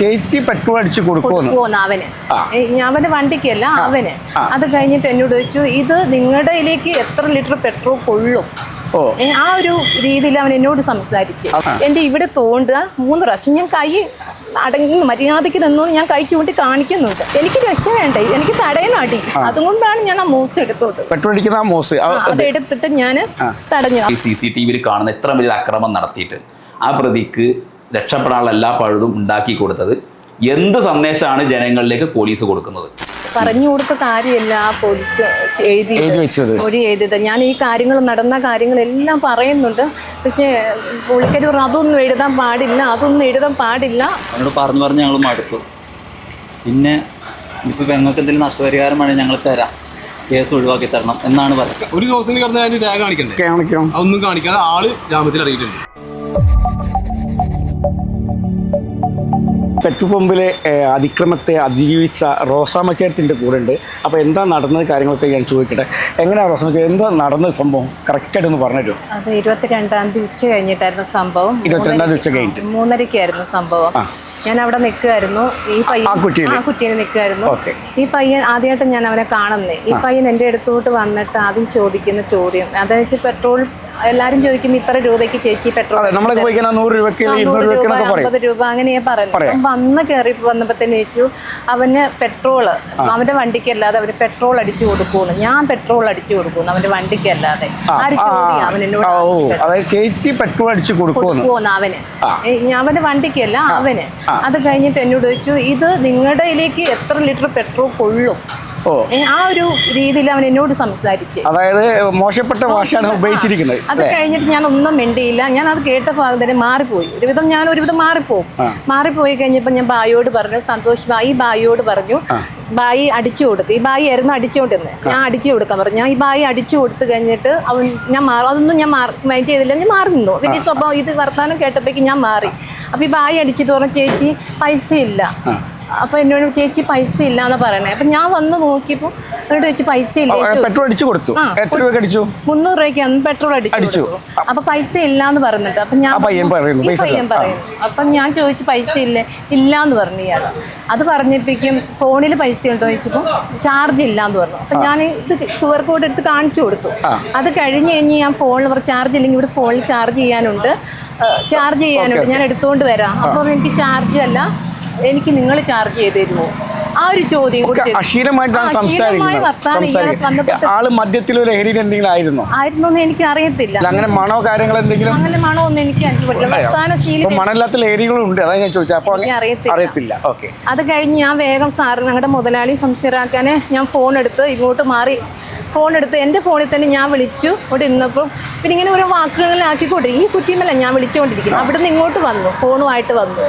ചേച്ചി പെട്രോൾ അടിച്ച് കൊടുക്കുമെന്ന് അവന് അവന്റെ വണ്ടിക്കല്ല അവന്. അത് കഴിഞ്ഞിട്ട് എന്നോട് ചോദിച്ചു, ഇത് നിങ്ങളുടെ ഇതിലേക്ക് എത്ര ലിറ്റർ പെട്രോൾ കൊള്ളും? ആ ഒരു രീതിയിൽ അവൻ എന്നോട് സംസാരിച്ച് എന്റെ ഇവിടെ തോണ്ടുക 3 പ്രാവശ്യം. ഞാൻ കൈ അടങ്ങി മര്യാദയ്ക്ക് നിന്നു, ഞാൻ കൈ ചൂണ്ടി കാണിക്കുന്നുണ്ട്. എനിക്ക് രക്ഷ വേണ്ടേ, എനിക്ക് തടയണം അടി. അതുകൊണ്ടാണ് ഞാൻ ആ മോസ് എടുത്തോട്ട് അത് എടുത്തിട്ട് ഞാൻ തടഞ്ഞു. CCTV കാണുന്ന എത്ര വലിയ അക്രമം നടത്തിയിട്ട് ആ പ്രതിക്ക് രക്ഷപ്പെടാനുള്ള എല്ലാ പഴുതും ഉണ്ടാക്കി കൊടുത്തത് എന്ത് സന്ദേശമാണ് ജനങ്ങളിലേക്ക് പോലീസ് കൊടുക്കുന്നത്? പറഞ്ഞു കൊടുത്ത കാര്യമല്ല പോലീസ് എഴുതിയത്. ഞാൻ ഈ കാര്യങ്ങൾ നടന്ന കാര്യങ്ങളെല്ലാം പറയുന്നുണ്ട്. പക്ഷേ പുള്ളിക്കാരി പറഞ്ഞു അതൊന്നും എഴുതാൻ പാടില്ല, അതൊന്നും എഴുതാൻ പാടില്ല. അവരോട് പറഞ്ഞു ഞങ്ങൾ മടുത്തു. പിന്നെ ഇപ്പോൾ ഞങ്ങൾക്ക് എന്തെങ്കിലും നഷ്ടപരിഹാരം വേണമെങ്കിൽ ഞങ്ങൾ തരാം, കേസ് ഒഴിവാക്കി തരണം എന്നാണ് പറയുന്നത്. ഒരു ദിവസം കിടന്ന് അതിന് രേഖ കാണിക്കണ്ടേ? അതൊന്നും കാണിക്കാതെ ആള് ജാമ്യത്തിൽ അറിയിട്ടുണ്ട്. പെട്രോൾ പമ്പിലെ അതിക്രമത്തെ അതിജീവിച്ച റോസാമ്മച്ചേട്ടത്തിൻ്റെ കൂടെ ഉണ്ട്. അപ്പോൾ എന്താ നടന്നത് കാര്യങ്ങളൊക്കെ ഞാൻ ചോദിക്കട്ടെ. എങ്ങനെയാണ് റോസാമ്മച്ചേ, എന്താ നടന്നത് സംഭവം കറക്റ്റായിട്ടൊന്ന് പറഞ്ഞുതരും? അത് 22-ാം തീയതി ഉച്ച കഴിഞ്ഞിട്ടായിരുന്നു സംഭവം. 22-ാം തീയതി ഉച്ച കഴിഞ്ഞിട്ട് 3:30-ക്കായിരുന്നു സംഭവം. ഞാൻ അവിടെ നിൽക്കുമായിരുന്നു. ഈ പയ്യൻ ആ കുട്ടീനെ നിൽക്കുമായിരുന്നു. ഈ പയ്യൻ ആദ്യമായിട്ട് ഞാൻ അവനെ കാണുന്നേ. ഈ പയ്യൻ എൻ്റെ അടുത്തോട്ട് വന്നിട്ട് ആദ്യം ചോദിക്കുന്ന ചോദ്യം അതെന്ന് വെച്ചാൽ പെട്രോൾ എല്ലാരും ചോദിക്കും ഇത്ര രൂപയ്ക്ക് ചേച്ചി പെട്രോൾ 100 രൂപയ്ക്ക് 50 രൂപ അങ്ങനെയാ പറയുന്നത്. വന്ന് കയറി വന്നപ്പോ തന്നെ ചോദിച്ചു അവന് പെട്രോള് അവന്റെ വണ്ടിക്കല്ലാതെ അവന് പെട്രോൾ അടിച്ചു കൊടുക്കൂന്ന്. ഞാൻ പെട്രോൾ അടിച്ചു കൊടുക്കുന്നു അവന്റെ വണ്ടിക്കല്ലാതെ. ചേച്ചി പെട്രോൾ അടിച്ചു കൊടുക്കൂന്ന് അവന്, അവന്റെ വണ്ടിക്കല്ല അവന്. അത് കഴിഞ്ഞിട്ട് എന്നോട് ചോദിച്ചു, ഇത് നിങ്ങളുടെ ഇതിലേക്ക് എത്ര ലിറ്റർ പെട്രോൾ കൊള്ളും? ആ ഒരു രീതിയിൽ അവൻ എന്നോട് സംസാരിച്ച്, അതായത് മോശപ്പെട്ട ഭാഷയാണ് ഉപയോഗിച്ചിരിക്കുന്നത്. അത് കഴിഞ്ഞിട്ട് ഞാൻ ഒന്നും മിണ്ടിയില്ല. ഞാൻ അത് കേട്ട ഭാഗം തന്നെ മാറിപ്പോയി. ഞാൻ ഒരുവിധം മാറിപ്പോയി കഴിഞ്ഞപ്പോൾ ഞാൻ ബായിയോട് പറഞ്ഞു, സന്തോഷ് ബായിയോട് പറഞ്ഞു ബായി അടിച്ചു കൊടുത്തു. ഈ ബായി ആയിരുന്നു അടിച്ചുകൊണ്ടിരുന്നത്. ഞാൻ അടിച്ചു കൊടുക്കാൻ പറഞ്ഞു. ഞാൻ ഈ ബായി അടിച്ചു കൊടുത്തു കഴിഞ്ഞിട്ട് അതൊന്നും ഞാൻ മൈൻഡ് ചെയ്തില്ല. ഞാൻ മാറി നിന്നു. വലിയ സ്വഭാവം ഇത് വർത്താനം കേട്ടപ്പോഴേക്കും ഞാൻ മാറി. അപ്പോൾ ഈ ബായി അടിച്ചിട്ട് പറഞ്ഞു ചേച്ചി പൈസ ഇല്ല. അപ്പൊ എന്നോട് ചേച്ചി പൈസ ഇല്ലാന്ന് പറയണേ. അപ്പൊ ഞാൻ വന്ന് നോക്കിയപ്പോ എന്നോട് ചേച്ചി പൈസ ഇല്ല. പെട്രോൾ അടിച്ചു കൊടുത്തു. 300 രൂപയ്ക്ക് പെട്രോൾ അടിച്ചു. അപ്പൊ പൈസ ഇല്ലാന്ന് പറഞ്ഞിട്ട് അപ്പൊ ഞാൻ പയ്യൻ പറയുന്നു. അപ്പൊ ഞാൻ ചോദിച്ചു പൈസ ഇല്ലാന്ന് പറഞ്ഞു ഇയാള്. അത് പറഞ്ഞപ്പോഴേക്കും ഫോണിൽ പൈസ ഉണ്ടോ ചോദിച്ചപ്പോ ചാർജ് ഇല്ലാന്ന് പറഞ്ഞു. അപ്പൊ ഞാൻ ഇത് QR കോഡ് എടുത്ത് കാണിച്ചു കൊടുത്തു. അത് കഴിഞ്ഞ് ഞാൻ ഫോണിൽ പറഞ്ഞു ചാർജ് ഇല്ലെങ്കിൽ ഇവിടെ ഫോണിൽ ചാർജ് ചെയ്യാനുണ്ട്, ഞാൻ എടുത്തുകൊണ്ട് വരാം. അപ്പൊ എനിക്ക് ചാർജ് അല്ല, എനിക്ക് നിങ്ങൾ ചാർജ് ചെയ്ത് തരുമോ? ആ ഒരു ചോദ്യം ആയിരുന്നോന്ന് എനിക്ക് അറിയത്തില്ല. അങ്ങനെ മണോ കാര്യങ്ങൾ എന്തെങ്കിലും അങ്ങനെ മണോ ഒന്നും എനിക്ക് അറിയത്തില്ല. അത് കഴിഞ്ഞ് ഞാൻ വേഗം സാറ് ഞങ്ങളുടെ മുതലാളി സംശയരാക്കാനെ ഞാൻ ഫോൺ എടുത്ത് ഇങ്ങോട്ട് മാറി. എൻ്റെ ഫോണിൽ തന്നെ ഞാൻ വിളിച്ചു. ഇവിടെ ഇന്നപ്പോൾ പിന്നെ ഇങ്ങനെ ഓരോ വാക്കുകളിലാക്കിക്കോട്ടെ. ഈ കുറ്റിയുമല്ല ഞാൻ വിളിച്ചുകൊണ്ടിരിക്കുന്നു. അവിടെ നിന്ന് ഇങ്ങോട്ട് വന്നു, ഫോണുമായിട്ട് വന്നു.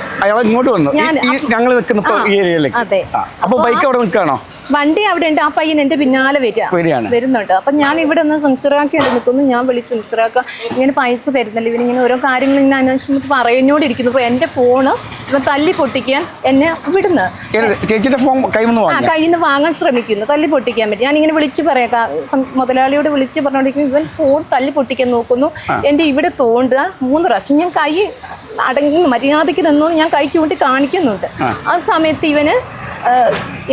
അതെ. വണ്ടി അവിടെ ഉണ്ട്. ആ പയ്യൻ എൻ്റെ പിന്നാലെ വരുന്നുണ്ട്. അപ്പം ഞാൻ ഇവിടെ നിന്ന് സംസാറാക്കി നിൽക്കുന്നു. ഞാൻ വിളിച്ചു സംസാറാക്ക ഇങ്ങനെ പൈസ തരുന്നില്ല, ഇവനിങ്ങനെ ഓരോ കാര്യങ്ങൾ ഇങ്ങനെ അന്വേഷണം പറഞ്ഞുകൊണ്ടിരിക്കുന്നു. അപ്പോൾ എൻ്റെ ഫോണ് ഇവൻ തല്ലി പൊട്ടിക്കാൻ എന്നെ വിടുന്നു. കയ്യിൽ നിന്ന് വാങ്ങാൻ ശ്രമിക്കുന്നു, തല്ലി പൊട്ടിക്കാൻ പറ്റും. ഞാനിങ്ങനെ വിളിച്ച് പറയാം, മുതലാളിയോട് വിളിച്ച് പറഞ്ഞോണ്ടിരിക്കുന്നു. ഇവൻ ഫോൺ തല്ലി പൊട്ടിക്കാൻ നോക്കുന്നു. എൻ്റെ ഇവിടെ തോണ്ടുക 3 പ്രാവശ്യം. ഞാൻ കൈ അടങ്ങി മര്യാദയ്ക്ക് നിന്നു, ഞാൻ കൈ ചൂണ്ടി കാണിക്കുന്നുണ്ട്. ആ സമയത്ത് ഇവന്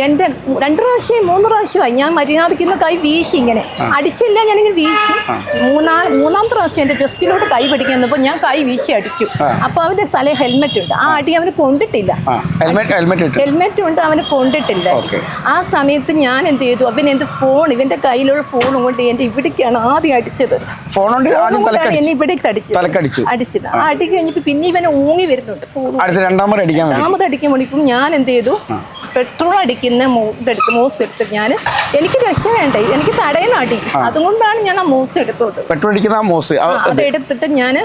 എൻ്റെ 2 പ്രാവശ്യം 3 പ്രാവശ്യമായി ഞാൻ മര്യാദയ്ക്കുന്ന കൈ വീശി ഇങ്ങനെ അടിച്ചില്ല. ഞാനിങ്ങനെ വീശി മൂന്നാമത്തെ പ്രാവശ്യം എൻ്റെ ജസ്റ്റിലോട്ട് കൈ പിടിക്കാൻ വന്നപ്പോൾ ഞാൻ കൈ വീശി അടിച്ചു. അപ്പോൾ അവൻ്റെ തലയിൽ ഹെൽമെറ്റ് ഉണ്ട്. ആ അടി അവന് കൊണ്ടിട്ടില്ല. ഹെൽമെറ്റ് ഉണ്ട്, അവന് കൊണ്ടിട്ടില്ല. ആ സമയത്ത് ഞാൻ എന്ത് ചെയ്തു, അവൻ ഇവൻ്റെ കയ്യിലുള്ള ഫോണും കൊണ്ട് എൻ്റെ ഇവിടേക്കാണ് ആദ്യം അടിച്ചത്. എന്നെ ഇവിടേക്ക് അടിച്ചത്. ആ അടി കഴിഞ്ഞപ്പോൾ പിന്നെ ഇവനെ ഊങ്ങി വരുന്നുണ്ട്. രണ്ടാമത് അടിക്കാൻ വേണ്ടി ഞാൻ എന്ത് ചെയ്തു, പെട്രോൾ അടിക്കുന്ന മോസ് എടുത്ത് എനിക്ക് രക്ഷ വേണ്ടേ, എനിക്ക് തടയണം അടി. അതുകൊണ്ടാണ് ഞാൻ ആ മോസ് എടുത്തോട്ട് അത് എടുത്തിട്ട് ഞാൻ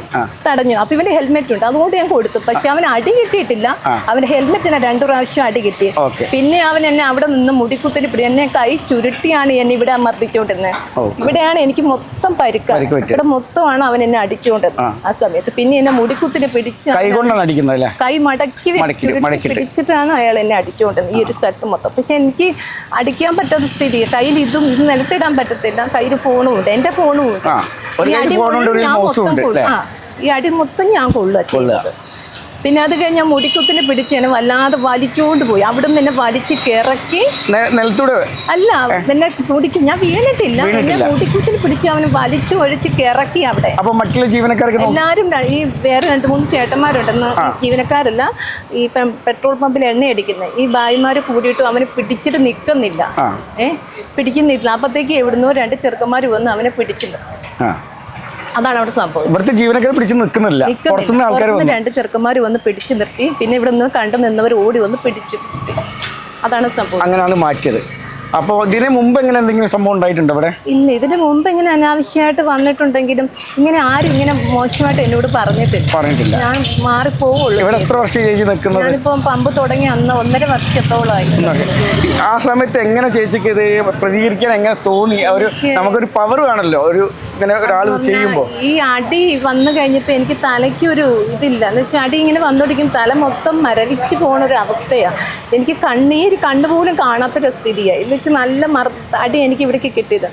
തടഞ്ഞു. അപ്പൊ ഇവന് ഹെൽമെറ്റ് ഉണ്ട്, അതുകൊണ്ട് ഞാൻ കൊടുത്തു. പക്ഷെ അവന് അടി കിട്ടിയിട്ടില്ല. അവന്റെ ഹെൽമെറ്റിന് 2 പ്രാവശ്യം അടി കിട്ടി. പിന്നെ അവൻ എന്നെ അവിടെ നിന്ന് മുടിക്കുത്തിന് എന്നെ കൈ ചുരുട്ടിയാണ് എന്നെ ഇവിടെ മർദ്ദിച്ചോണ്ടിരുന്നത്. ഇവിടെയാണ് എനിക്ക് മൊത്തം പരിക്ക്. ഇവിടെ മൊത്തമാണ് അവൻ എന്നെ അടിച്ചുകൊണ്ടിരുന്നത് ആ സമയത്ത്. പിന്നെ എന്നെ മുടിക്കുത്തിന് പിടിച്ച് കൈ മടക്കി പിടിച്ചിട്ടാണ് അയാൾ എന്നെ അടിച്ചുകൊണ്ടിരുന്നത് ഈ ഒരു സ്ഥലത്ത് മൊത്തം. പക്ഷെ എനിക്ക് അടിക്കാൻ പറ്റാത്ത സ്ഥിതി. കയ്യിൽ ഇത് നിലത്തിടാൻ പറ്റത്തില്ല. കയ്യിൽ ഫോണും ഉണ്ട്, എന്റെ ഫോണും ഉണ്ട്. ഈ അടി മൊത്തം ഞാൻ കൊള്ളുക. പിന്നെ അത് കഴിഞ്ഞ് മുടിക്കുത്തിന് പിടിച്ച് എന്നെ വല്ലാതെ വലിച്ചുകൊണ്ട് പോയി. അവിടെ നിന്ന് എന്നെ വലിച്ച് കിറക്കി നിലത്തൂടെ അല്ല എന്നെ മുടിക്കും, ഞാൻ വീണിട്ടില്ല, എന്നെ മുടിക്കുത്തിന് പിടിച്ച് അവന് വലിച്ചു ഒഴിച്ച് കിറക്കി അവിടെ. അപ്പൊ മറ്റുള്ള ജീവനക്കാർക്ക് എല്ലാരും ഈ വേറെ 2-3 ചേട്ടന്മാരുണ്ടെന്ന്, ജീവനക്കാരല്ല, ഈ പെട്രോൾ പമ്പിൽ എണ്ണ അടിക്കുന്നത്, ഈ ഭായിമാര് കൂടിയിട്ട് അവന് പിടിച്ചിട്ട് നിൽക്കുന്നില്ല, പിടിച്ചു നിൽക്കില്ല. അപ്പത്തേക്ക് എവിടുന്നോ 2 ചെറുക്കന്മാർ വന്ന് അവനെ പിടിച്ചിട്ട്. അതാണ് അവിടെ സംഭവം. ഇവിടുത്തെ ജീവനക്കാർ പിടിച്ച് നിൽക്കുന്നില്ല, 2 ചെറുക്കന്മാർ വന്ന് പിടിച്ചു നിർത്തി. പിന്നെ ഇവിടെ നിന്ന് കണ്ടു നിന്നവർ ഓടി വന്ന് പിടിച്ചു. അതാണ് സംഭവം. അങ്ങനെയാണ് മാറ്റിയത്. അപ്പോൾ ഇതിന് മുമ്പ് എങ്ങനെ എന്തെങ്കിലും സംഭവം ഉണ്ടായിട്ടുണ്ടോ ഇവിടെ? ഇല്ല, ഇതിന് മുമ്പ് ഇങ്ങനെ അനാവശ്യമായിട്ട് വന്നിട്ടുണ്ടെങ്കിലും ഇങ്ങനെ ആരും ഇങ്ങനെ മോശമായിട്ട് എന്നോട് പറഞ്ഞിട്ടില്ല. ഞാൻ മാറിപ്പോവുള്ളൂ. ഇവിടെ എത്ര വർഷം ചേച്ചി നിൽക്കുന്നത്? ഞാനിപ്പം പമ്പ് തുടങ്ങി അന്ന് 1.5 വർഷത്തോളമായി. ആ സമയത്ത് എങ്ങനെ ചേച്ചിക്ക് ഇത് പ്രതികരിക്കാൻ എങ്ങനെ തോന്നി? നമുക്കൊരു പവർ വേണമല്ലോ ഒരു ഇങ്ങനെ ഒരാൾ ചെയ്യുമ്പോൾ. ഈ അടി വന്നു കഴിഞ്ഞപ്പോൾ എനിക്ക് തലയ്ക്കൊരു ഇതില്ല എന്ന് വെച്ചാൽ അടി ഇങ്ങനെ വന്നോടിക്കും തല മൊത്തം മരവിച്ച് പോണ ഒരു അവസ്ഥയാണ്. എനിക്ക് കണ്ണുപോലും കാണാത്തൊരു സ്ഥിതിയായി. എന്ന് വെച്ചാൽ നല്ല അടി എനിക്ക് ഇവിടേക്ക് കിട്ടിയത്.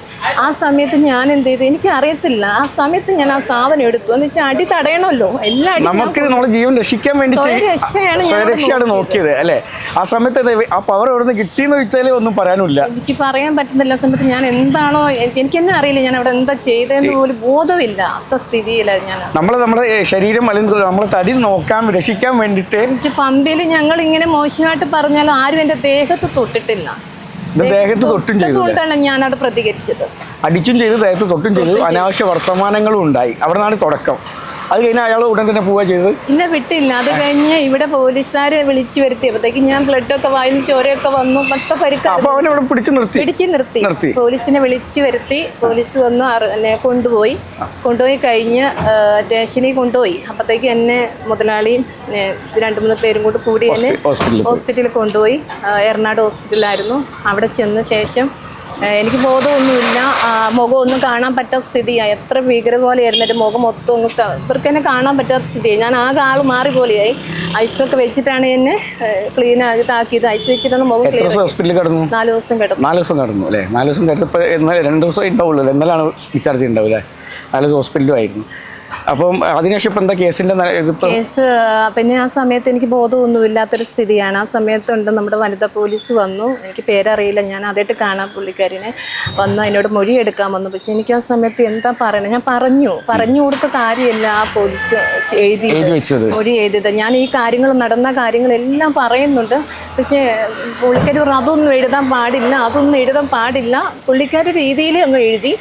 ആ സമയത്ത് ഞാൻ എന്ത് ചെയ്തു എനിക്ക് അറിയത്തില്ല. ആ സമയത്ത് ഞാൻ ആ സാധനം എടുത്തു. എന്ന് വെച്ചാൽ അടി തടയണമല്ലോ, എല്ലാ നമുക്ക് നമ്മുടെ ജീവൻ രക്ഷിക്കാൻ വേണ്ടി സ്വയരക്ഷയാണ് നോക്കിയത് അല്ലേ? ആ സമയത്ത് ആ പവർ എവിടെ നിന്ന് കിട്ടിയെന്ന് വെച്ചാൽ ഒന്നും പറയാനില്ല. എനിക്ക് പറയാൻ പറ്റുന്നില്ല. ആ സമയത്ത് ഞാൻ എന്താണോ എനിക്ക് തന്നെ അറിയില്ല ഞാൻ അവിടെ എന്താ ചെയ്തതെന്ന് പോലും ബോധമില്ല. അത്ര സ്ഥിതിയിലായിരുന്നു ഞാൻ. നമ്മുടെ ശരീരം അല്ലെങ്കിൽ നമ്മളെ തടി നോക്കാൻ രക്ഷിക്കാൻ വേണ്ടിയിട്ട് പമ്പിൽ ഞങ്ങൾ ഇങ്ങനെ മോശമായിട്ട് പറഞ്ഞാൽ ആരും എൻ്റെ ദേഹത്ത് തൊട്ടിട്ടില്ല. ദേഹത്ത് തൊട്ടും ചെയ്തു. ഞാനവിടെ പ്രതികരിച്ചത്. അടിച്ചും ചെയ്ത് ദേഹത്ത് തൊട്ടും ചെയ്തു. അനാവശ്യ വർത്തമാനങ്ങളും ഉണ്ടായി. അവിടെ നിന്നാണ് തുടക്കം. അത് കഴിഞ്ഞാൽ അയാൾ ഉടൻ തന്നെ പോവുക ചെയ്തത്? ഇല്ല, വിട്ടില്ല. അത് കഴിഞ്ഞ് ഇവിടെ പോലീസുകാരെ വിളിച്ചു വരുത്തിയപ്പോഴത്തേക്ക് ഞാൻ ബ്ലഡൊക്കെ വായിൽ ചോരയൊക്കെ വന്നു. മൊത്തം പിടിച്ചു നിർത്തി. പോലീസിനെ വിളിച്ചു വരുത്തി. പോലീസ് വന്ന് എന്നെ കൊണ്ടുപോയി കഴിഞ്ഞ് സ്റ്റേഷനിൽ കൊണ്ടുപോയി. അപ്പോഴത്തേക്ക് എന്നെ മുതലാളിയും 2-3 പേരും കൂടി എന്നെ ഹോസ്പിറ്റലിൽ കൊണ്ടുപോയി. എറണാട് ഹോസ്പിറ്റലായിരുന്നു. അവിടെ ചെന്ന ശേഷം എനിക്ക് ബോധമൊന്നുമില്ല, മുഖമൊന്നും കാണാൻ പറ്റാത്ത സ്ഥിതിയായി. എത്ര ഭീകര പോലെ ആയിരുന്നു എൻ്റെ മുഖം മൊത്തം ഇവർക്ക് എന്നെ കാണാൻ പറ്റാത്ത സ്ഥിതിയായി. ഞാൻ ആകെ ആൾ മാറി പോലെയായി. ഐസൊക്കെ വെച്ചിട്ടാണ് എന്നെ ക്ലീൻ ആക്കിയത്. ഐസ് വെച്ചിട്ടാണ് മുഖം ക്ലീൻ. 4 ദിവസം കിടന്നു അല്ലേ? 4 ദിവസം കിടന്നപ്പോൾ 2 ദിവസം ഉണ്ടാവുള്ളൂ. എന്നാലാണ് ഡിസ്ചാർജ് ഉണ്ടാവില്ലേ? 4 ദിവസം ഹോസ്പിറ്റലും ആയിരുന്നു. അപ്പം അതിനുശേഷം ഇപ്പം എന്താ കേസിൻ്റെ കേസ്? പിന്നെ ആ സമയത്ത് എനിക്ക് ബോധമൊന്നുമില്ലാത്തൊരു സ്ഥിതിയാണ്. ആ സമയത്തുണ്ട് നമ്മുടെ വനിതാ പോലീസ് വന്നു. എനിക്ക് പേരറിയില്ല, ഞാൻ ആദ്യമായിട്ട് കാണാൻ പുള്ളിക്കാരിനെ വന്നു. അതിനോട് മൊഴിയെടുക്കാൻ വന്നു. പക്ഷെ എനിക്ക് ആ സമയത്ത് എന്താ പറയണത് ഞാൻ പറഞ്ഞു കൊടുത്ത കാര്യമല്ല ആ പോലീസ് മൊഴി എഴുതിയത്. ഞാൻ ഈ നടന്ന കാര്യങ്ങളെല്ലാം പറയുന്നുണ്ട്. പക്ഷേ പുള്ളിക്കാരി പറഞ്ഞു അതൊന്നും എഴുതാൻ പാടില്ല. പുള്ളിക്കാരി രീതിയിൽ അങ്ങ് എഴുതി.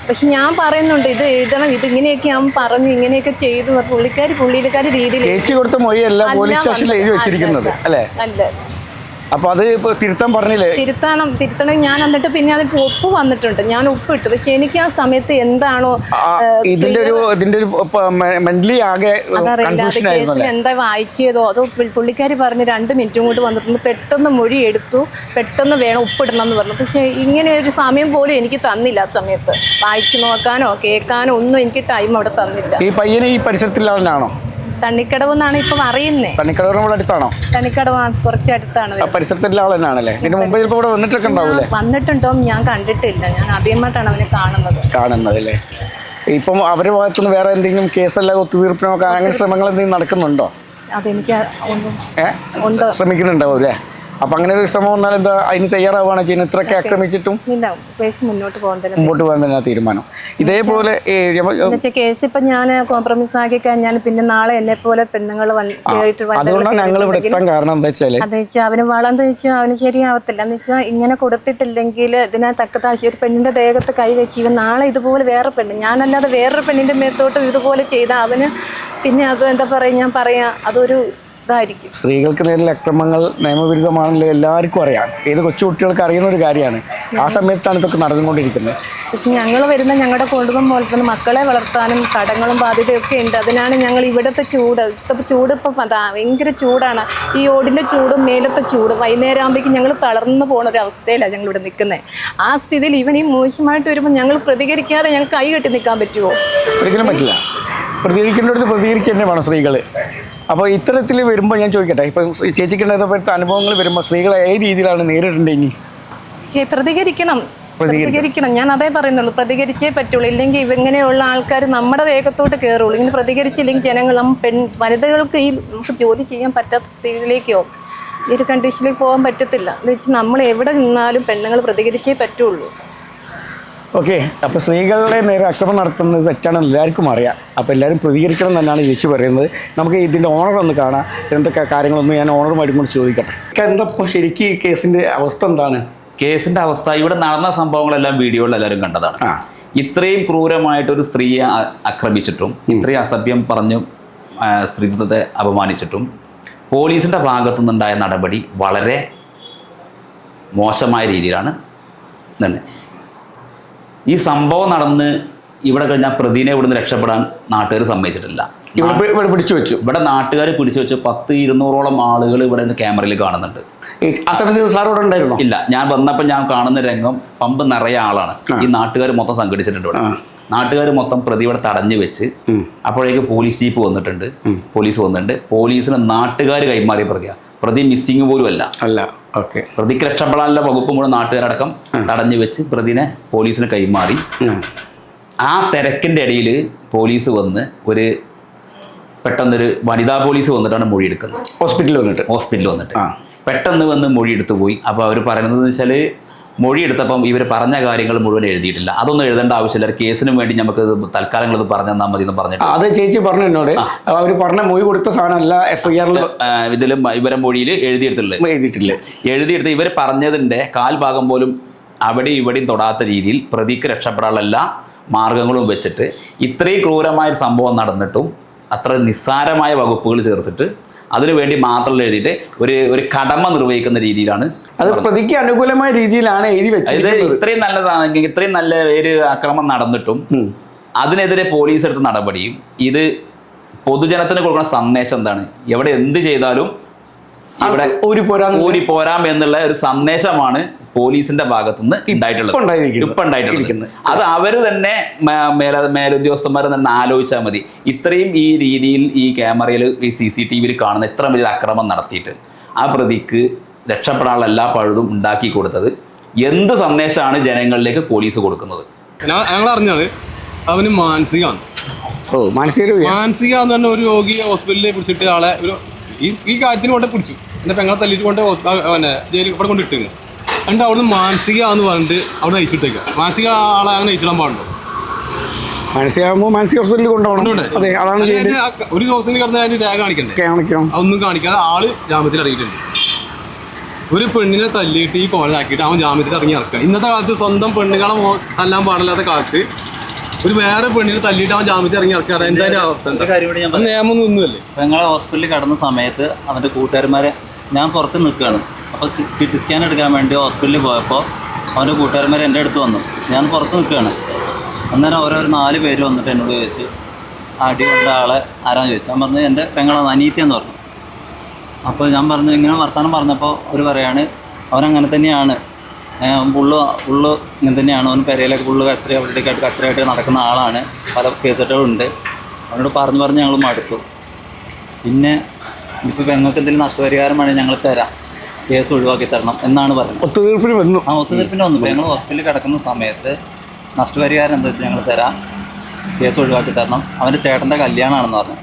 പക്ഷെ ഞാൻ പറയുന്നുണ്ട് ഇത് എഴുതണം, ഇത് ഇങ്ങനെയൊക്കെ ഞാൻ പറഞ്ഞു, ഇങ്ങനെയൊക്കെ ചെയ്തു. പുള്ളിക്കാരി രീതിയിൽ ചേച്ചി കൊടുത്ത മൊഴിയല്ല പോലീസ് സ്റ്റേഷനിൽ എഴുതി വെച്ചിരിക്കുന്നത് അല്ലേ? അല്ല. അപ്പൊ അത് തിരുത്താൻ പറഞ്ഞില്ലേ? തിരുത്തണം. ഞാൻ എന്നിട്ട് പിന്നെ അതിൽ ഉപ്പ് വന്നിട്ടുണ്ട്, ഞാൻ ഉപ്പ് ഇട്ടു. പക്ഷെ എനിക്ക് ആ സമയത്ത് എന്താണോ ഇതിന്റെ ഒരു മെന്റലി ആകെ കേസിൽ എന്താ വായിച്ചതോ അതോ പുള്ളിക്കാരി പറഞ്ഞ് 2 മിനിറ്റും കൊണ്ട് വന്നിട്ടുണ്ട്. പെട്ടെന്ന് മൊഴി എടുത്തു, പെട്ടെന്ന് വേണം ഉപ്പിടണം എന്ന് പറഞ്ഞു. പക്ഷെ ഇങ്ങനെ ഒരു സമയം പോലും എനിക്ക് തന്നില്ല. ആ സമയത്ത് വായിച്ചു നോക്കാനോ കേൾക്കാനോ ഒന്നും എനിക്ക് ടൈം അവിടെ തന്നില്ല. ഈ പയ്യനെ ഈ പരിസരത്തിലാണോ? തണ്ണിക്കടവ് എന്നാണ് ഇപ്പം അറിയുന്നത്. തണ്ണിക്കടവ് അടുത്താണോ? തണ്ണിക്കടവ് കുറച്ച് അടുത്താണ്. പരിസരത്തുള്ള ആൾ തന്നെയാണല്ലേ? ഇതിന് മുമ്പ് ചിലപ്പോൾ ഇവിടെ വന്നിട്ടുണ്ടോ ഞാൻ കണ്ടിട്ടില്ല. ഞാൻ ആദ്യമായിട്ടാണ് അവനെ കാണുന്നത് അല്ലേ? ഇപ്പം അവരുടെ ഭാഗത്തുനിന്ന് വേറെ എന്തെങ്കിലും കേസെല്ലാം ഒത്തുതീർപ്പിനോ അങ്ങനെ ശ്രമങ്ങൾ എന്തെങ്കിലും നടക്കുന്നുണ്ടോ? അതെനിക്ക് ശ്രമിക്കുന്നുണ്ടാവും അല്ലേ? അപ്പൊ അങ്ങനെ ഒരു ശ്രമം വന്നാൽ എന്താ അതിന് തയ്യാറാവുകയാണ് ചെയ്യുന്നത്? ഇത്രയൊക്കെ ആക്രമിച്ചിട്ടും മുന്നോട്ട് പോകാൻ തന്നെ തീരുമാനം. ഇതേപോലെ കേസ് ഇപ്പൊ ഞാൻ കോംപ്രമൈസ് ആക്കി കഴിഞ്ഞാൽ പിന്നെ നാളെ എന്നെ പോലെ പെണ്ണുങ്ങൾ അതുകൊണ്ടാണ് ഞങ്ങൾ ഇവിടെ എത്താൻ കാരണം എന്താ വെച്ചാൽ അവന് വളർന്നു വെച്ചാൽ അവന് ശരിയാവത്തില്ല. എന്ന് വെച്ചാൽ ഇങ്ങനെ കൊടുത്തിട്ടില്ലെങ്കിൽ ഇതിനകത്ത് ഒരു പെണ്ണിന്റെ ദേഹത്ത് കൈവച്ച് ഇവൻ നാളെ ഇതുപോലെ വേറെ പെണ്ണ് ഞാനല്ലാതെ വേറൊരു പെണ്ണിന്റെ മേത്തോട്ട് ഇതുപോലെ ചെയ്താൽ അവന് പിന്നെ അത് എന്താ പറയാ അതൊരു ഇതായിരിക്കും. സ്ത്രീകൾക്ക് നേരിൽ അക്രമങ്ങൾ നിയമവിരുദ്ധമാണല്ലോ എല്ലാവർക്കും അറിയാം. ഏത് കൊച്ചുകുട്ടികൾക്ക് അറിയുന്ന ഒരു കാര്യമാണ്. ആ സമയത്താണ് ഇതൊക്കെ നടന്നുകൊണ്ടിരിക്കുന്നത്. പക്ഷെ ഞങ്ങൾ വരുന്ന ഞങ്ങളുടെ കുടുംബം പോലെ തന്നെ മക്കളെ വളർത്താനും കടങ്ങളും ബാധ്യതയൊക്കെ ഉണ്ട്. അതിനാണ് ഞങ്ങൾ ഇവിടുത്തെ ചൂട് ഇപ്പം ഭയങ്കര ചൂടാണ്. ഈ ഓടിൻ്റെ ചൂടും മേലത്തെ ചൂടും വൈകുന്നേരം ആകുമ്പോഴേക്കും ഞങ്ങൾ തളർന്നു പോകുന്ന ഒരു അവസ്ഥയിലാണ് ഞങ്ങൾ ഇവിടെ നിൽക്കുന്നത്. ആ സ്ഥിതിയിൽ ഇവൻ ഈ മോശമായിട്ട് വരുമ്പോൾ ഞങ്ങൾ പ്രതികരിക്കാതെ ഞങ്ങൾ കൈ കെട്ടി നിൽക്കാൻ പറ്റുമോ? ഒരിക്കലും പറ്റില്ല. പ്രതികരിക്കേണ്ടടുത്ത് പ്രതികരിക്കുക തന്നെ വേണം സ്ത്രീകൾ. അപ്പോൾ ഇത്തരത്തിൽ വരുമ്പോൾ ഞാൻ ചോദിക്കട്ടെ, ഇപ്പം ചേച്ചിക്കുണ്ടായപ്പെട്ട അനുഭവങ്ങൾ വരുമ്പോൾ സ്ത്രീകളെ ഏത് രീതിയിലാണ് നേരിടേണ്ടത്? ഇനി പ്രതികരിക്കണം. പ്രതികരിക്കണം. ഞാൻ അതേ പറയുന്നുള്ളൂ, പ്രതികരിച്ചേ പറ്റുള്ളൂ. ഇല്ലെങ്കിൽ ഇങ്ങനെയുള്ള ആൾക്കാർ നമ്മുടെ ദേഹത്തോട്ട് കയറുള്ളൂ. ഇങ്ങനെ പ്രതികരിച്ചില്ലെങ്കിൽ ജനങ്ങൾ വനിതകൾക്ക് ഈ നമുക്ക് ജോലി ചെയ്യാൻ പറ്റാത്ത സ്ഥിതിയിലേക്കോ ഈ ഒരു കണ്ടീഷനിലേക്ക് പോകാൻ പറ്റത്തില്ല. എന്ന് വെച്ചാൽ നമ്മൾ എവിടെ നിന്നാലും പെണ്ണുങ്ങൾ പ്രതികരിച്ചേ പറ്റുള്ളൂ. ഓക്കെ, അപ്പോൾ സ്ത്രീകളുടെ നേരെ അക്രമം നടത്തുന്നത് തെറ്റാണെന്ന് എല്ലാവർക്കും അറിയാം. അപ്പോൾ എല്ലാവരും പ്രതികരിക്കണം തന്നെയാണ് ചേച്ചി പറയുന്നത്. നമുക്ക് ഇതിൻ്റെ ഓണർ ഒന്ന് കാണാം, എന്തൊക്കെ കാര്യങ്ങളൊന്നും ഞാൻ ഓണറുമായിട്ട് കൊണ്ട് ചോദിക്കട്ടെ. എന്താ ഇപ്പോൾ ശരിക്കും ഈ കേസിൻ്റെ അവസ്ഥ എന്താണ്? കേസിന്റെ അവസ്ഥ, ഇവിടെ നടന്ന സംഭവങ്ങളെല്ലാം വീഡിയോയിൽ എല്ലാവരും കണ്ടതാണ്. ഇത്രയും ക്രൂരമായിട്ടൊരു സ്ത്രീയെ ആക്രമിച്ചിട്ടും ഇത്രയും അസഭ്യം പറഞ്ഞും സ്ത്രീത്വത്തെ അപമാനിച്ചിട്ടും പോലീസിന്റെ ഭാഗത്തു നിന്നുണ്ടായ നടപടി വളരെ മോശമായ രീതിയിലാണ് തന്നെ. ഈ സംഭവം നടന്ന് ഇവിടെ കഴിഞ്ഞാൽ പ്രതിനെ ഇവിടുന്ന് രക്ഷപ്പെടാൻ നാട്ടുകാർ സമ്മതിച്ചിട്ടില്ല. ഇവിടെ പിടിച്ചു വെച്ചു. ഇവിടെ നാട്ടുകാർ പിടിച്ചു വെച്ചു. 100-200ഓളം ആളുകൾ ഇവിടെ നിന്ന് ക്യാമറയിൽ കാണുന്നുണ്ട്. ആ സമയത്ത് സാർ ഇവിടെ ഉണ്ടായിരുന്നോ? ഇല്ല, ഞാൻ വന്നപ്പോൾ ഞാൻ കാണുന്ന രംഗം പമ്പ് നിറയെ ആളാണ്. ഈ നാട്ടുകാർ മൊത്തം സംഘടിച്ചിട്ടുണ്ട് ഇവിടെ. നാട്ടുകാർ മൊത്തം പ്രതി ഇവിടെ തടഞ്ഞു വെച്ച് അപ്പോഴേക്ക് പോലീസ് ജീപ്പ് വന്നിട്ടുണ്ട്. പോലീസ് വന്നിട്ടുണ്ട്. പോലീസിന് നാട്ടുകാർ കൈമാറിയ പ്രതിയാണ്. പ്രതി മിസ്സിങ് പോലും അല്ല. ഓക്കെ, പ്രതിക്ക് രക്ഷപ്പെടാനുള്ള വകുപ്പും കൂടെ നാട്ടുകാരടക്കം തടഞ്ഞു വെച്ച് പ്രതിനെ പോലീസിന് കൈമാറി. ആ തിരക്കിന്റെ ഇടയിൽ പോലീസ് വന്ന് പെട്ടെന്നൊരു വനിതാ പോലീസ് വന്നിട്ടാണ് മൊഴി എടുക്കുന്നത്. ഹോസ്പിറ്റലിൽ വന്നിട്ട് പെട്ടെന്ന് വന്ന് മൊഴി എടുത്തു പോയി. അപ്പോൾ അവർ പറയുന്നത് വെച്ചാൽ മൊഴി എടുത്തപ്പം ഇവർ പറഞ്ഞ കാര്യങ്ങൾ മുഴുവൻ എഴുതിയിട്ടില്ല. അതൊന്നും എഴുതേണ്ട ആവശ്യമില്ല, കേസിനും വേണ്ടി നമുക്ക് തൽക്കാലങ്ങൾ ഇത് പറഞ്ഞു തന്നാൽ മതി എന്ന് പറഞ്ഞിട്ട് അത് ചേച്ചി പറഞ്ഞു എന്നോട്. അവർ പറഞ്ഞ മൊഴി കൊടുത്ത സാധനമല്ല FIR ഇതിലും ഇവരെ മൊഴിയിൽ എഴുതിയെടുത്ത് ഇവർ പറഞ്ഞതിൻ്റെ കാൽഭാഗം പോലും അവിടെ ഇവിടെയും തൊടാത്ത രീതിയിൽ പ്രതിക്ക് രക്ഷപ്പെടാനുള്ള എല്ലാ മാർഗങ്ങളും വെച്ചിട്ട് ഇത്രയും ക്രൂരമായൊരു സംഭവം നടന്നിട്ടും അത്ര നിസ്സാരമായ വകുപ്പുകൾ ചേർത്തിട്ട് അതിനു വേണ്ടി മാത്രം എഴുതിയിട്ട് ഒരു കടമ നിർവഹിക്കുന്ന രീതിയിലാണ്. അത് പ്രതിക്ക് അനുകൂലമായ രീതിയിലാണ് എഴുതി വെച്ചത്. ഇത്രയും നല്ലതാണെങ്കിൽ ഇത്രയും നല്ല ഒരു അക്രമം നടന്നിട്ടും അതിനെതിരെ പോലീസ് എടുത്ത നടപടിയും ഇത് പൊതുജനത്തിന് കൊടുക്കുന്ന സന്ദേശം എന്താണ്? എവിടെ എന്ത് ചെയ്താലും ഇവിടെ ഊരി പോരാം എന്നുള്ള ഒരു സന്ദേശമാണ് പോലീസിന്റെ ഭാഗത്തുനിന്ന് ഉണ്ടായിട്ടുള്ളത്. അത് അവര് തന്നെ മേലുദ്യോഗസ്ഥന്മാർ തന്നെ ആലോചിച്ചാൽ മതി. ഇത്രയും ഈ രീതിയിൽ ഈ ക്യാമറയിൽ ഈ CCTV കാണുന്ന ഇത്ര വലിയ അക്രമം നടത്തിയിട്ട് ആ പ്രതിക്ക് രക്ഷപ്പെടാനുള്ള എല്ലാ പഴുതും ഉണ്ടാക്കി കൊടുത്തത് എന്ത് സന്ദേശമാണ് ജനങ്ങളിലേക്ക് പോലീസ് കൊടുക്കുന്നത്? ഞങ്ങൾ അറിഞ്ഞാണ് അവന് മാനസികമാണ്. മാനസികാന്ന് പറഞ്ഞ ഒരു രോഗിയെ ഹോസ്പിറ്റലിൽ പിടിച്ചിട്ട് ആളെ ഈ കാര്യത്തിന് കൊണ്ട് പിടിച്ചു. എൻ്റെ പെങ്ങളെ തല്ലിട്ട് കൊണ്ട് ജയിലിൽ ഇവിടെ കൊണ്ടിട്ടിരുന്നു. എന്നിട്ട് അവിടുന്ന് മാനസികമാണെന്ന് പറഞ്ഞിട്ട് അവിടെ നയിച്ചിട്ടേക്കുക. മാനസിക ആളെ അങ്ങനെ നയിച്ചിടാൻ പാടുണ്ടോ? മാനസിക ഹോസ്പിറ്റലിൽ കൊണ്ടുപോകണം. ഒരു ദിവസം കിടന്ന് അതിൻ്റെ രേഖ കാണിക്കണ്ടേ? അതൊന്നും കാണിക്കാതെ ആള് ജാമ്യത്തിൽ ഇറങ്ങിയിട്ടുണ്ട്. ഒരു പെണ്ണിനെ തല്ലിയിട്ട് ഈ കോളാക്കിയിട്ട് അവൻ ജാമ്യത്തിൽ ഇറങ്ങി ഇറക്കുക. ഇന്നത്തെ കാലത്ത് സ്വന്തം പെണ്ണുങ്ങളെ തല്ലാൻ പാടില്ലാത്ത കാലത്ത് ഒരു വേറെ പെണ്ണിനെ തല്ലിയിട്ട് അവൻ ജാമ്യത്തിൽ ഇറങ്ങി ഇറക്കാറ് എന്തായാലും അവസ്ഥ? നിയമമൊന്നും ഒന്നുമല്ലേ? ഞങ്ങളെ ഹോസ്പിറ്റലിൽ കടന്ന സമയത്ത് അവൻ്റെ കൂട്ടുകാരന്മാരെ ഞാൻ പുറത്ത് നിൽക്കുകയാണ്. അപ്പോൾ CT സ്കാൻ എടുക്കാൻ വേണ്ടി ഹോസ്പിറ്റലിൽ പോയപ്പോൾ അവൻ്റെ കൂട്ടുകാരന്മാർ എൻ്റെ അടുത്ത് വന്നു. ഞാൻ പുറത്ത് നിൽക്കുകയാണ്. അന്നേരം ഓരോരോ 4 പേര് വന്നിട്ട് എന്നോട് ചോദിച്ചു അടി കൊണ്ട ആളെ ആരാന്ന് ചോദിച്ചു. ഞാൻ പറഞ്ഞു എൻ്റെ പെങ്ങളാണ്, അനീത്തിയെന്ന് പറഞ്ഞു. അപ്പോൾ ഞാൻ പറഞ്ഞു ഇങ്ങനെ വർത്തമാനം പറഞ്ഞപ്പോൾ അവർ പറയാണ് അവനങ്ങനെ തന്നെയാണ്, പുള്ളു ഇങ്ങനെ തന്നെയാണ്, അവൻ പെരയിലൊക്കെ പുള്ളു അവിടേക്കായിട്ട് കച്ചറയായിട്ട് നടക്കുന്ന ആളാണ്, പല കേസുകളുണ്ട്. അവനോട് പറഞ്ഞ് ഞങ്ങൾ മടുത്തു. പിന്നെ ഇപ്പോൾ പെങ്ങൾക്ക് എന്തെങ്കിലും നഷ്ടപരിഹാരം വേണമെങ്കിൽ ഞങ്ങൾ തരാം, കേസ് ഒഴിവാക്കി തരണം എന്നാണ് പറഞ്ഞത്. ഒത്തുതീർപ്പിന് വന്നു. ഒത്തുതീർപ്പിന് വന്നു. ഞങ്ങൾ ഹോസ്പിറ്റലിൽ കിടക്കുന്ന സമയത്ത് നഷ്ടപരിഹാരം എന്താ വെച്ചാൽ ഞങ്ങൾ തരാം, കേസ് ഒഴിവാക്കി തരണം. അവൻ്റെ ചേട്ടൻ്റെ കല്യാണമാണെന്ന് പറഞ്ഞു.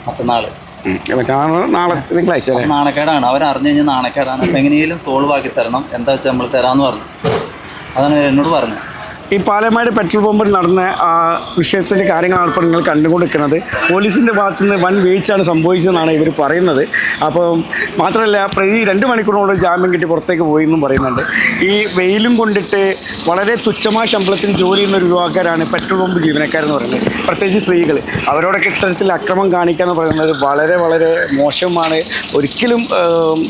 മറ്റന്നാൾ നാണക്കേടാണ്. അവരറിഞ്ഞു കഴിഞ്ഞാൽ നാണക്കേടാണ്. അപ്പം എങ്ങനെയെങ്കിലും സോൾവ് ആക്കി തരണം, എന്താ വെച്ചാൽ നമ്മൾ തരാമെന്ന് പറഞ്ഞു. അതാണ് എന്നോട് പറഞ്ഞത്. ഈ പാലക്കാട് പെട്രോൾ പമ്പിൽ നടന്ന ആ വിഷയത്തിൻ്റെ കാര്യങ്ങളാണ് ഇപ്പോൾ നിങ്ങൾ കണ്ടുകൊണ്ടിരിക്കുന്നത്. പോലീസിൻ്റെ ഭാഗത്തു നിന്ന് വൻ വീഴ്ചയാണ് സംഭവിച്ചതെന്നാണ് ഇവർ പറയുന്നത്. അപ്പം മാത്രമല്ല പ്രതി 2 മണിക്കൂറിനോട് ജാമ്യം കിട്ടി പുറത്തേക്ക് പോയി എന്നും പറയുന്നുണ്ട്. ഈ വെയിലും കൊണ്ടിട്ട് വളരെ തുച്ഛമായ ശമ്പളത്തിന് ജോലി ചെയ്യുന്ന ഒരു യുവാക്കാരാണ് പെട്രോൾ പമ്പ് ജീവനക്കാരെന്ന് പറയുന്നത്. പ്രത്യേകിച്ച് സ്ത്രീകൾ, അവരോടൊക്കെ ഇത്തരത്തിൽ അക്രമം കാണിക്കുക എന്ന് പറയുന്നത് വളരെ വളരെ മോശമാണ്, ഒരിക്കലും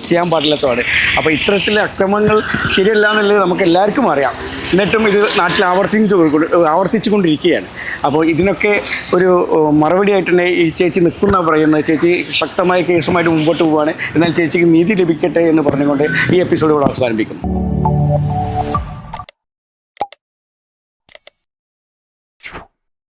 ചെയ്യാൻ പാടില്ലാത്തതാണ്. അപ്പോൾ ഇത്തരത്തിലെ അക്രമങ്ങൾ ശരിയല്ല എന്നുള്ളത് നമുക്ക് എല്ലാവർക്കും അറിയാം. എന്നിട്ടും ഇത് നാട്ടിൽ ആവർത്തിച്ചുകൊണ്ടിരിക്കുകയാണ്. അപ്പോൾ ഇതിനൊക്കെ ഒരു മറുപടിയായിട്ട് തന്നെ ഈ ചേച്ചി നിൽക്കുന്ന പറയുന്നത്. ചേച്ചി ശക്തമായ കേസുമായിട്ട് മുമ്പോട്ട് പോവുകയാണ്. എന്നാൽ ചേച്ചിക്ക് നീതി ലഭിക്കട്ടെ എന്ന് പറഞ്ഞുകൊണ്ട് ഈ എപ്പിസോഡ് ഇവിടെ അവസാനിപ്പിക്കുന്നു.